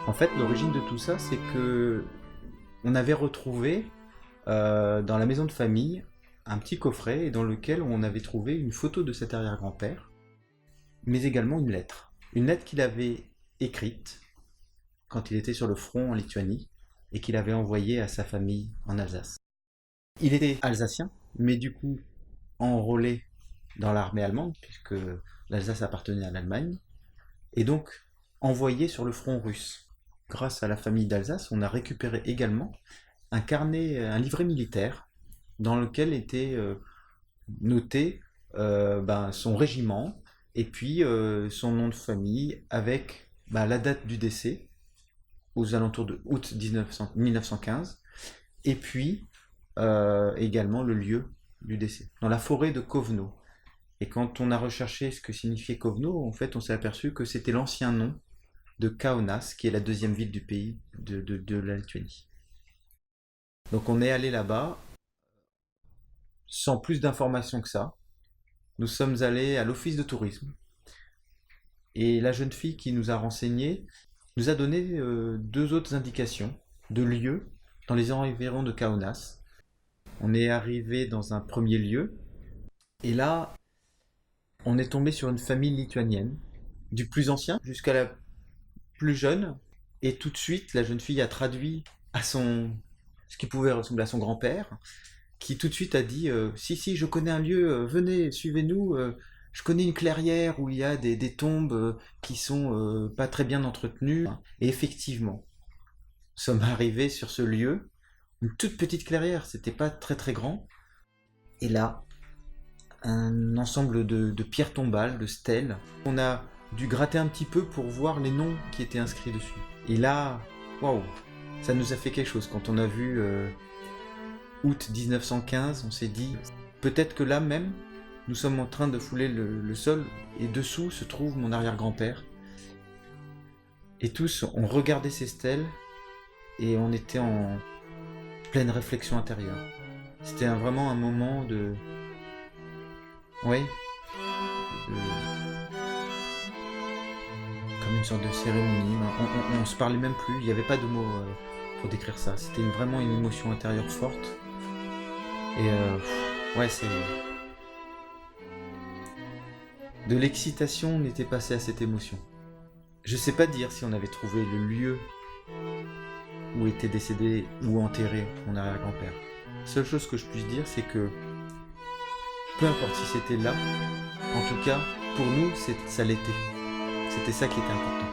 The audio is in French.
En fait, l'origine de tout ça, c'est que on avait retrouvé dans la maison de famille un petit coffret dans lequel on avait trouvé une photo de cet arrière-grand-père, mais également une lettre. Une lettre qu'il avait écrite quand il était sur le front en Lituanie et qu'il avait envoyée à sa famille en Alsace. Il était alsacien, mais du coup enrôlé dans l'armée allemande, puisque l'Alsace appartenait à l'Allemagne, et donc envoyé sur le front russe. Grâce à la famille d'Alsace, on a récupéré également un carnet, un livret militaire dans lequel était noté son régiment et puis son nom de famille avec la date du décès aux alentours de août 1915 et puis également le lieu du décès, dans la forêt de Kovno. Et quand on a recherché ce que signifiait Kovno, en fait, on s'est aperçu que c'était l'ancien nom de Kaunas, qui est la deuxième ville du pays de la Lituanie. Donc on est allé là-bas sans plus d'informations que ça. Nous sommes allés à l'office de tourisme et la jeune fille qui nous a renseignés nous a donné deux autres indications de lieux dans les environs de Kaunas. On est arrivé dans un premier lieu et là on est tombé sur une famille lituanienne, du plus ancien jusqu'à la plus jeune, et tout de suite la jeune fille a traduit à ce qui pouvait ressembler à son grand-père, qui tout de suite a dit si, si, je connais un lieu, venez, suivez-nous, je connais une clairière où il y a des tombes qui sont pas très bien entretenues. Et effectivement, nous sommes arrivés sur ce lieu, une toute petite clairière, c'était pas très très grand, et là, un ensemble de pierres tombales, de stèles. On a dû gratter un petit peu pour voir les noms qui étaient inscrits dessus. Et là, waouh, ça nous a fait quelque chose quand on a vu août 1915, on s'est dit, peut-être que là même, nous sommes en train de fouler le sol, et dessous se trouve mon arrière-grand-père. Et tous, on regardait ces stèles, et on était en pleine réflexion intérieure. C'était vraiment un moment de... Ouais, comme une sorte de cérémonie. On se parlait même plus, il n'y avait pas de mots pour décrire ça. C'était vraiment une émotion intérieure forte. Et ouais, c'est... De l'excitation, on était passé à cette émotion. Je sais pas dire si on avait trouvé le lieu où était décédé ou enterré mon arrière-grand-père. Seule chose que je puisse dire, c'est que peu importe si c'était là, en tout cas, pour nous, ça l'était. C'était ça qui était important.